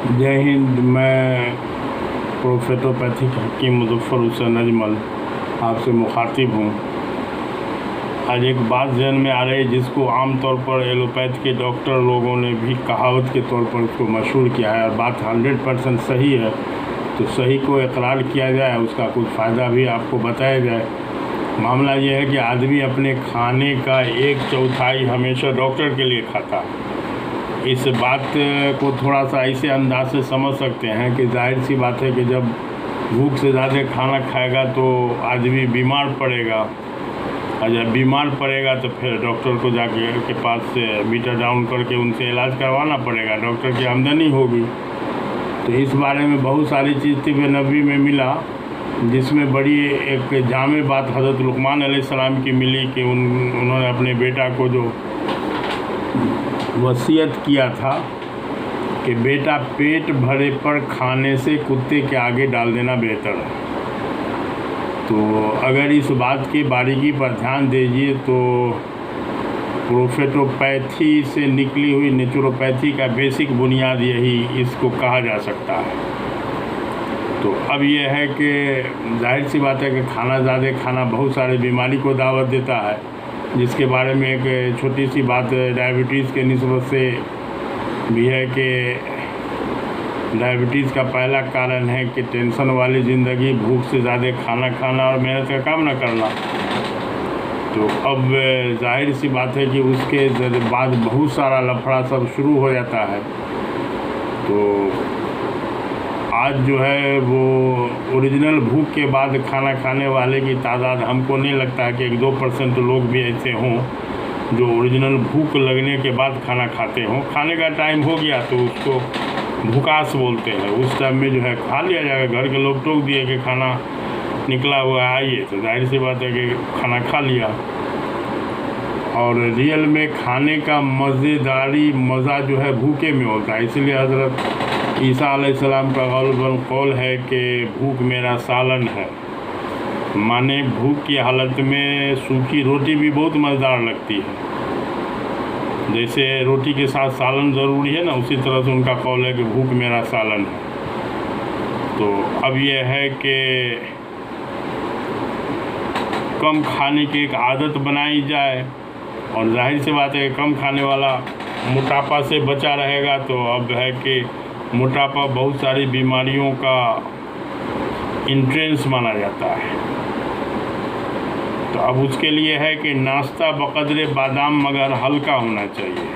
जय हिंद। मैं प्रोफेटोपैथिक हकीम मुज़फ़्फ़र हुसैन अजमल आपसे मुखातिब हूँ। आज एक बात जहन में आ रही है जिसको आमतौर पर एलोपैथ के डॉक्टर लोगों ने भी कहावत के तौर पर उसको मशहूर किया है, और बात 100% सही है। तो सही को इकरार किया जाए, उसका कुछ फ़ायदा भी आपको बताया जाए। मामला ये है कि आदमी अपने खाने का 1/4 हमेशा डॉक्टर के लिए खाता है। इस बात को थोड़ा सा ऐसे अंदाज से समझ सकते हैं कि जाहिर सी बात है कि जब भूख से ज़्यादा खाना खाएगा तो आदमी बीमार पड़ेगा, और जब बीमार पड़ेगा तो फिर डॉक्टर को जाके के पास से मीटर डाउन करके उनसे इलाज करवाना पड़ेगा, डॉक्टर की आमदनी होगी। तो इस बारे में बहुत सारी चीज़ तिब्ब नबी में मिला, जिसमें बड़ी एक जामे बात हज़रत लुक़मान अलैहिस्सलाम की मिली कि उन्होंने अपने बेटा को जो वसीयत किया था कि बेटा पेट भरे पर खाने से कुत्ते के आगे डाल देना बेहतर है। तो अगर इस बात की बारीकी पर ध्यान दीजिए तो प्रोफेटोपैथी से निकली हुई नेचुरोपैथी का बेसिक बुनियाद यही इसको कहा जा सकता है। तो अब यह है कि जाहिर सी बात है कि खाना ज़्यादा खाना बहुत सारे बीमारी को दावत देता है, जिसके बारे में एक छोटी सी बात डायबिटीज़ के निस्बत से भी है कि डायबिटीज़ का पहला कारण है कि टेंशन वाली ज़िंदगी, भूख से ज़्यादा खाना खाना और मेहनत का काम न करना। तो अब जाहिर सी बात है कि उसके बाद बहुत सारा लफड़ा सब शुरू हो जाता है। तो आज जो है वो ओरिजिनल भूख के बाद खाना खाने वाले की तादाद हमको नहीं लगता है कि 1-2% लोग भी ऐसे हों जो ओरिजिनल भूख लगने के बाद खाना खाते हों। खाने का टाइम हो गया तो उसको भूकास बोलते हैं, उस टाइम में जो है खा लिया जाएगा। घर के लोग टोक दिए कि खाना निकला हुआ है आइए, तो जाहिर सी बात है कि खाना खा लिया। और रियल में खाने का मज़ा जो है भूखे में होता है। इसलिए हज़रत ईसा अलैहिस्सलाम का कौल है कि भूख मेरा सालन है, माने भूख की हालत में सूखी रोटी भी बहुत मज़ेदार लगती है। जैसे रोटी के साथ सालन ज़रूरी है ना, उसी तरह से उनका कौल है कि भूख मेरा सालन है। तो अब यह है कि कम खाने की एक आदत बनाई जाए, और जाहिर सी बात है कि कम खाने वाला मोटापा से बचा रहेगा। तो अब है कि मोटापा बहुत सारी बीमारियों का इंट्रेंस माना जाता है। तो अब उसके लिए है कि नाश्ता बक़द्रे बादाम मगर हल्का होना चाहिए।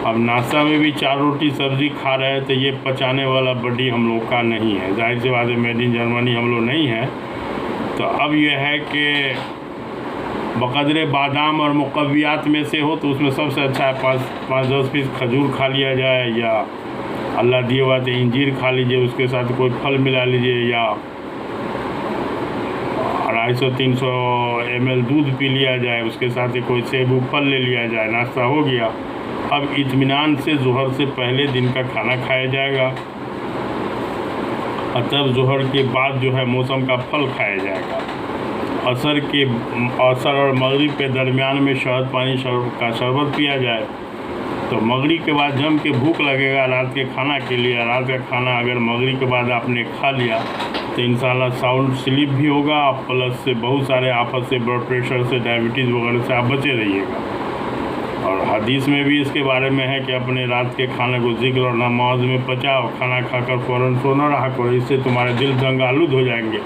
अब नाश्ता में भी 4 रोटी सब्ज़ी खा रहे हैं तो ये पचाने वाला बॉडी हम लोग का नहीं है। जाहिर सी बात है मेड इन जर्मनी हम लोग नहीं हैं। तो अब यह है कि बक़द्रे बादाम और मुक़व्वियात में से हो तो उसमें सबसे अच्छा है 5-10 पीस खजूर खा लिया जाए, या अल्लाह दिए हुआ तो इंजीर खा लीजिए, उसके साथ कोई फल मिला लीजिए, या 250-300 ml दूध पी लिया जाए, उसके साथ ही कोई सेब फल ले लिया जाए। नाश्ता हो गया। अब इत्मीनान से ज़ोहर से पहले दिन का खाना खाया जाएगा, और तब ज़ोहर के बाद जो है मौसम का फल खाया जाएगा। असर और मगरिब के दरमियान में शहद पानी का शरबत पिया जाए। तो मगरिब के बाद जम के भूख लगेगा रात के खाना के लिए। रात का खाना अगर मगरिब के बाद आपने खा लिया तो इंशाल्लाह साउंड स्लीप भी होगा, प्लस से बहुत सारे आफत से, ब्लड प्रेशर से, डायबिटीज़ वगैरह से आप बचे रहिएगा। और हदीस में भी इसके बारे में है कि अपने रात के खाने को जिक्र और नमाज में पचाओ, खाना खाकर फ़ौरन सोना रहा करो, इससे तुम्हारे दिल दंग आलूद हो जाएंगे।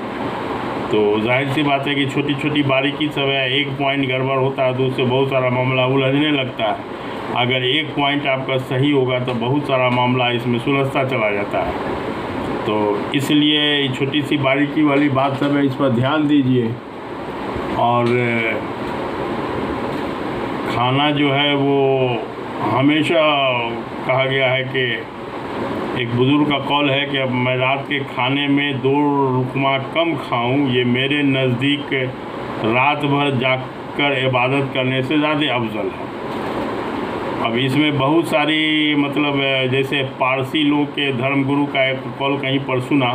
तो जाहिर सी बात है कि छोटी छोटी बारीकी सब है। एक पॉइंट गड़बड़ होता है तो उससे बहुत सारा मामला उलझने लगता है। अगर एक पॉइंट आपका सही होगा तो बहुत सारा मामला इसमें सुलझता चला जाता है। तो इसलिए छोटी सी बारीकी वाली बात सब है, इस पर ध्यान दीजिए। और खाना जो है वो हमेशा कहा गया है कि एक बुज़ुर्ग का कौल है कि अब मैं रात के खाने में 2 रुकमा कम खाऊं, ये मेरे नज़दीक रात भर जागकर इबादत करने से ज़्यादा अफजल है। अब इसमें बहुत सारी मतलब जैसे पारसी लोग के धर्मगुरु का एक कौल कहीं पर सुना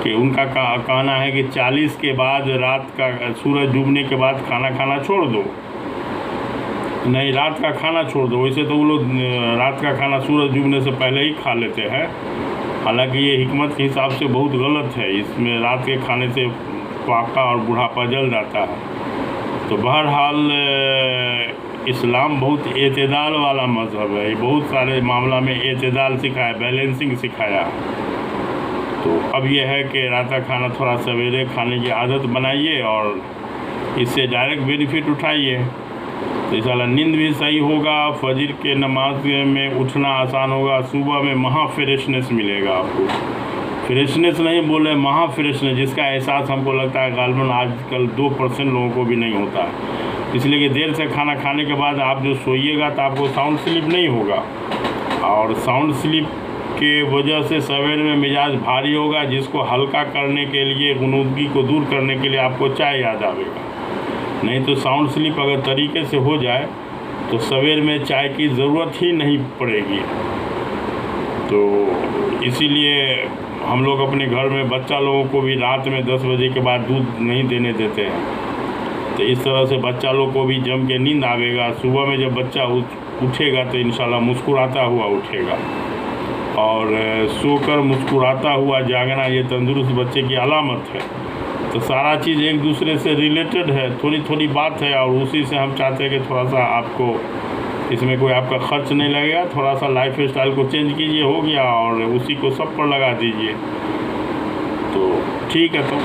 कि उनका कहना है कि 40 के बाद रात का सूरज डूबने के बाद खाना खाना छोड़ दो। नहीं, रात का खाना छोड़ दो। वैसे तो वो लोग रात का खाना सूरज डूबने से पहले ही खा लेते हैं, हालांकि ये हिकमत के हिसाब से बहुत गलत है, इसमें रात के खाने से पाका और बुढ़ापा जल जाता है। तो बहरहाल इस्लाम बहुत एतदाल वाला मज़हब है, बहुत सारे मामला में एतदाल सिखाया, बैलेंसिंग सिखाया। तो अब यह है कि रात का खाना थोड़ा सवेरे खाने की आदत बनाइए और इससे डायरेक्ट बेनिफिट उठाइए। तो इंशाल्लाह नींद भी सही होगा, फजर के नमाज में उठना आसान होगा, सुबह में महा फ्रेशनेस मिलेगा आपको। फ्रेशनेस नहीं बोले, महा फ्रेशनेस, जिसका एहसास हमको लगता है गालिबन आजकल 2% लोगों को भी नहीं होता है। इसलिए कि देर से खाना खाने के बाद आप जो सोइएगा तो आपको साउंड स्लीप नहीं होगा, और साउंड स्लीप के वजह से सवेरे में मिजाज भारी होगा, जिसको हल्का करने के लिए, गुनूदगी को दूर करने के लिए आपको चाय याद आवेगा। नहीं तो साउंड स्लीप अगर तरीके से हो जाए तो सवेर में चाय की ज़रूरत ही नहीं पड़ेगी। तो इसीलिए हम लोग अपने घर में बच्चा लोगों को भी रात में 10 बजे के बाद दूध नहीं देने देते हैं। तो इस तरह से बच्चा लोग को भी जम के नींद आवेगा। सुबह में जब बच्चा उठेगा तो इंशाल्लाह मुस्कुराता हुआ उठेगा, और सोकर मुस्कुराता हुआ जागना ये तंदुरुस्त बच्चे की अलामत है। तो सारा चीज़ एक दूसरे से रिलेटेड है, थोड़ी थोड़ी बात है, और उसी से हम चाहते हैं कि थोड़ा सा आपको इसमें कोई आपका खर्च नहीं लगेगा। थोड़ा सा लाइफ स्टाइल को चेंज कीजिए, हो गया, और उसी को सब पर लगा दीजिए। तो ठीक है, तो